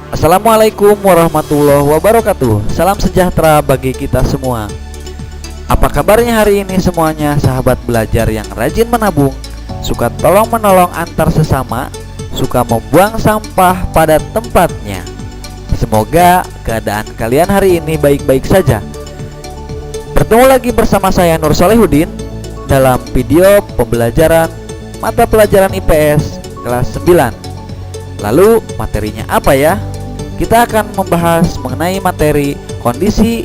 Assalamualaikum warahmatullahi wabarakatuh. Salam sejahtera bagi kita semua. Apa kabarnya hari ini semuanya, sahabat belajar yang rajin menabung, suka tolong menolong antar sesama, suka membuang sampah pada tempatnya. Semoga keadaan kalian hari ini baik-baik saja. Bertemu lagi bersama saya Nur Solehudin dalam video pembelajaran mata pelajaran IPS kelas 9. Lalu materinya apa ya? Kita akan membahas mengenai materi kondisi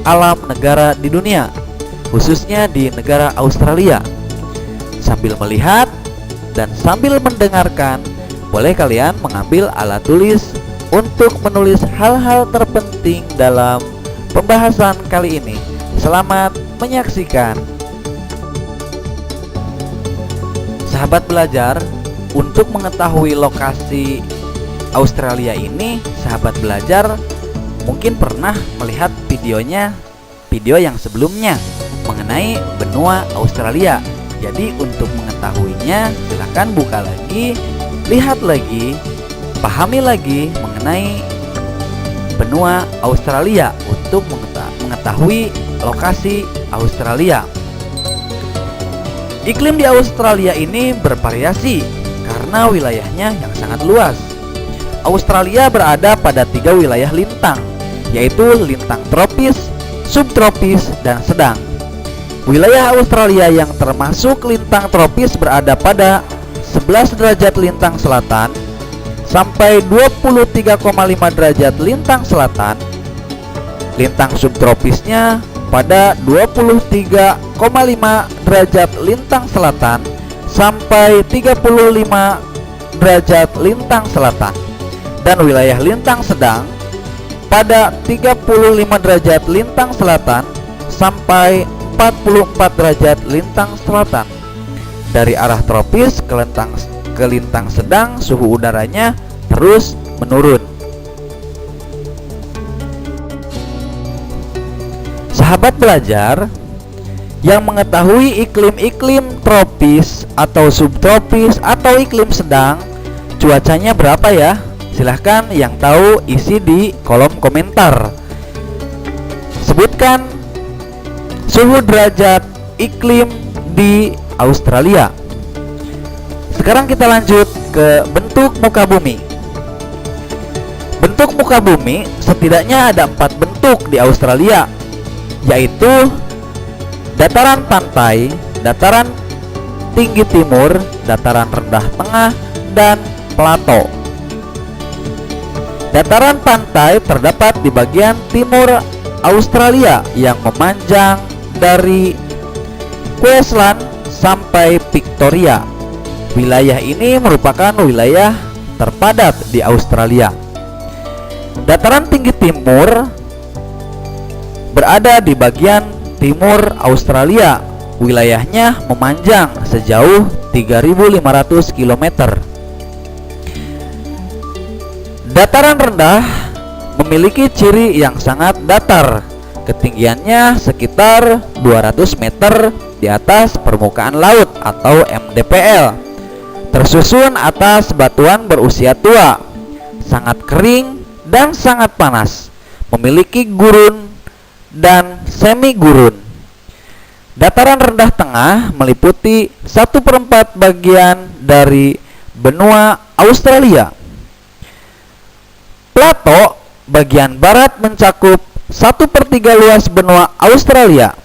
alam negara di dunia, khususnya di negara Australia. Sambil melihat dan sambil mendengarkan, boleh kalian mengambil alat tulis untuk menulis hal-hal terpenting dalam pembahasan kali ini. Selamat menyaksikan. Sahabat belajar, untuk mengetahui lokasi Australia ini, sahabat belajar mungkin pernah melihat video yang sebelumnya mengenai benua Australia. Jadi untuk mengetahuinya, silakan buka lagi, lihat lagi, pahami lagi mengenai benua Australia untuk mengetahui lokasi Australia. Iklim di Australia ini bervariasi karena wilayahnya yang sangat luas. Australia berada pada 3 wilayah lintang, yaitu lintang tropis, subtropis, dan sedang. Wilayah Australia yang termasuk lintang tropis berada pada 11 derajat lintang selatan sampai 23,5 derajat lintang selatan. Lintang subtropisnya pada 23,5 derajat lintang selatan sampai 35 derajat lintang selatan. Dan wilayah lintang sedang pada 35 derajat lintang selatan sampai 44 derajat lintang selatan. Dari arah tropis ke lintang sedang, suhu udaranya terus menurun. Sahabat belajar, yang mengetahui iklim-iklim tropis atau subtropis atau iklim sedang, cuacanya berapa ya? Silahkan yang tahu isi di kolom komentar. Sebutkan suhu derajat iklim di Australia. Sekarang kita lanjut ke bentuk muka bumi. Bentuk muka bumi setidaknya ada 4 bentuk di Australia, yaitu dataran pantai, dataran tinggi timur, dataran rendah tengah, dan plato. Dataran pantai terdapat di bagian timur Australia yang memanjang dari Queensland sampai Victoria. Wilayah ini merupakan wilayah terpadat di Australia. Dataran tinggi timur berada di bagian timur Australia. Wilayahnya memanjang sejauh 3.500 km. Dataran rendah memiliki ciri yang sangat datar. Ketinggiannya sekitar 200 meter di atas permukaan laut atau MDPL. Tersusun atas batuan berusia tua, sangat kering dan sangat panas. Memiliki gurun dan semi gurun. Dataran rendah tengah meliputi 1/4 bagian dari benua Australia. Plato bagian barat mencakup 1/3 luas benua Australia.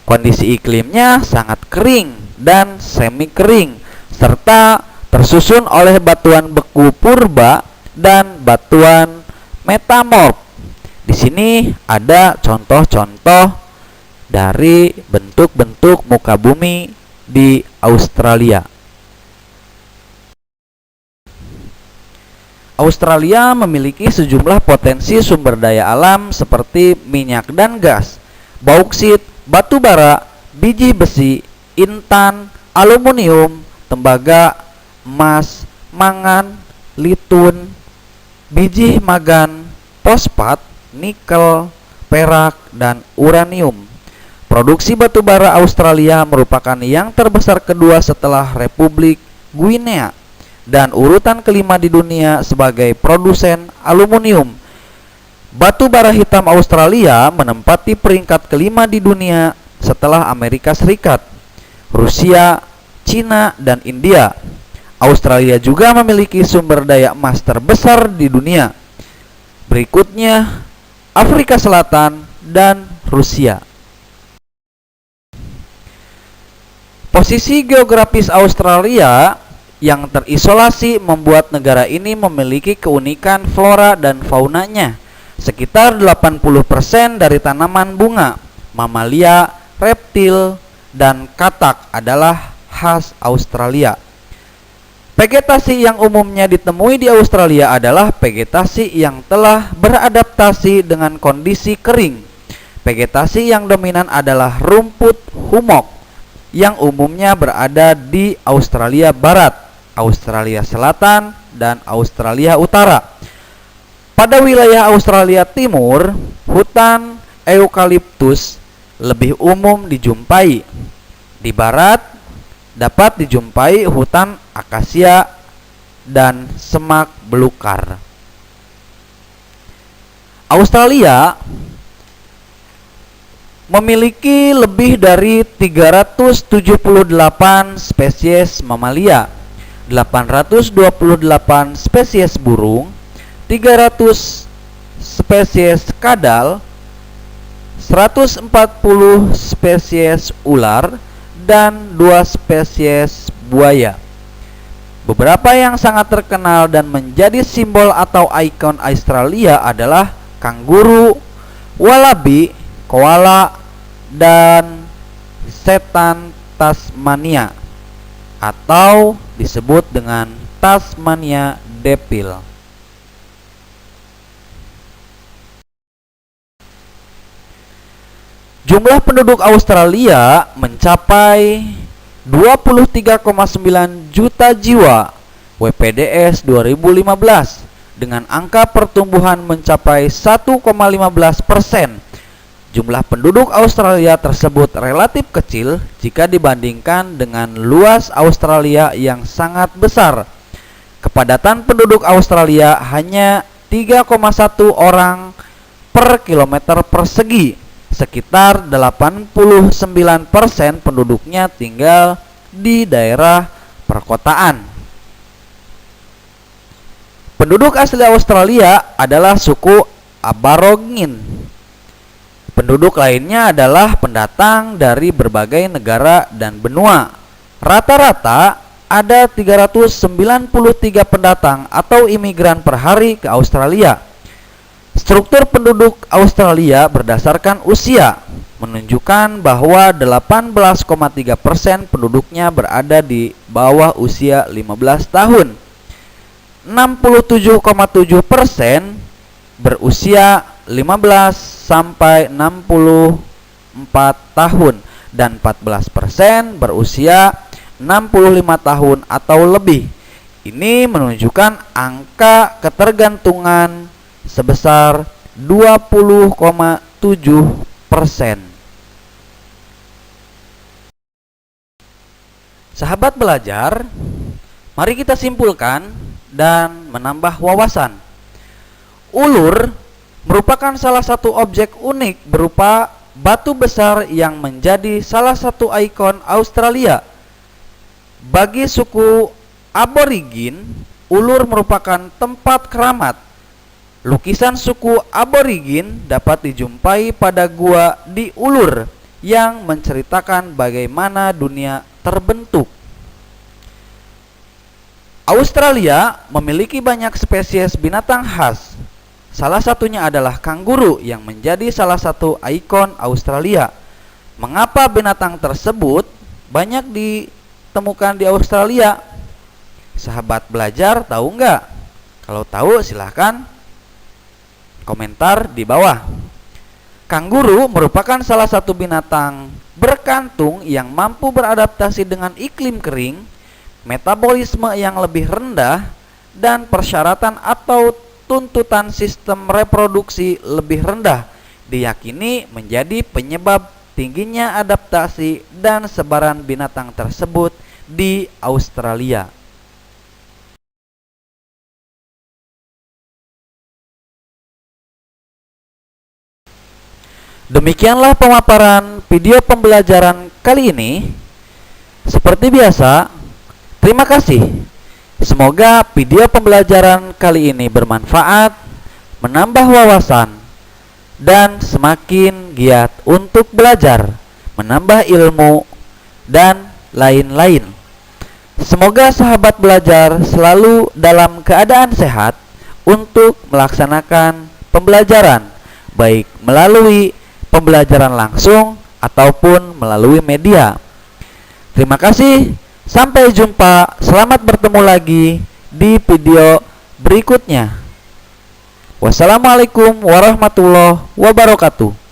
Kondisi iklimnya sangat kering dan semi kering, serta tersusun oleh batuan beku purba dan batuan metamorf. Di sini ada contoh-contoh dari bentuk-bentuk muka bumi di Australia. Australia memiliki sejumlah potensi sumber daya alam seperti minyak dan gas, bauksit, batu bara, biji besi, intan, aluminium, tembaga, emas, mangan, litun, biji magan, fosfat, nikel, perak, dan uranium. Produksi batu bara Australia merupakan yang terbesar kedua setelah Republik Guinea dan urutan kelima di dunia sebagai produsen aluminium. Batu bara hitam Australia menempati peringkat kelima di dunia setelah Amerika Serikat, Rusia, Cina, dan India. Australia juga memiliki sumber daya emas terbesar di dunia. Berikutnya, Afrika Selatan dan Rusia. Posisi geografis Australia yang terisolasi membuat negara ini memiliki keunikan flora dan faunanya. Sekitar 80% dari tanaman bunga, mamalia, reptil, dan katak adalah khas Australia. Vegetasi yang umumnya ditemui di Australia adalah vegetasi yang telah beradaptasi dengan kondisi kering. Vegetasi yang dominan adalah rumput hummock yang umumnya berada di Australia Barat, Australia Selatan, dan Australia Utara. Pada wilayah Australia Timur, hutan eukaliptus lebih umum dijumpai. Di barat, dapat dijumpai hutan akasia dan semak belukar. Australia memiliki lebih dari 378 spesies mamalia, 828 spesies burung, 300 spesies kadal, 140 spesies ular, dan 2 spesies buaya. Beberapa yang sangat terkenal dan menjadi simbol atau ikon Australia adalah kanguru, wallaby, koala, dan setan Tasmania atau disebut dengan Tasmania Devil. Jumlah penduduk Australia mencapai 23,9 juta jiwa WPDS 2015 dengan angka pertumbuhan mencapai 1,15%. Jumlah penduduk Australia tersebut relatif kecil jika dibandingkan dengan luas Australia yang sangat besar. Kepadatan penduduk Australia hanya 3,1 orang per kilometer persegi. Sekitar 89% penduduknya tinggal di daerah perkotaan. Penduduk asli Australia adalah suku Aborigin. Penduduk lainnya adalah pendatang dari berbagai negara dan benua. Rata-rata ada 393 pendatang atau imigran per hari ke Australia. Struktur penduduk Australia berdasarkan usia menunjukkan bahwa 18,3% penduduknya berada di bawah usia 15 tahun. 67,7% berusia 15 sampai 64 tahun dan 14% berusia 65 tahun atau lebih. Ini menunjukkan angka ketergantungan sebesar 20,7%. Sahabat belajar, mari kita simpulkan dan menambah wawasan. Ulur merupakan salah satu objek unik berupa batu besar yang menjadi salah satu ikon Australia. Bagi suku Aborigin, ulur merupakan tempat keramat. Lukisan suku Aborigin dapat dijumpai pada gua di Ulur yang menceritakan bagaimana dunia terbentuk. Australia memiliki banyak spesies binatang khas. Salah satunya adalah kanguru yang menjadi salah satu ikon Australia. Mengapa binatang tersebut banyak ditemukan di Australia? Sahabat belajar tahu nggak? Kalau tahu silahkan komentar di bawah. Kanguru merupakan salah satu binatang berkantung yang mampu beradaptasi dengan iklim kering, metabolisme yang lebih rendah, dan persyaratan atau tuntutan sistem reproduksi lebih rendah. Diyakini menjadi penyebab tingginya adaptasi dan sebaran binatang tersebut di Australia. Demikianlah pemaparan video pembelajaran kali ini. Seperti biasa, terima kasih. Semoga video pembelajaran kali ini bermanfaat, menambah wawasan, dan semakin giat untuk belajar, menambah ilmu, dan lain-lain. Semoga sahabat belajar selalu dalam keadaan sehat untuk melaksanakan pembelajaran, baik melalui pembelajaran langsung ataupun melalui media. Terima kasih. Sampai jumpa, selamat bertemu lagi di video berikutnya. Wassalamualaikum warahmatullahi wabarakatuh.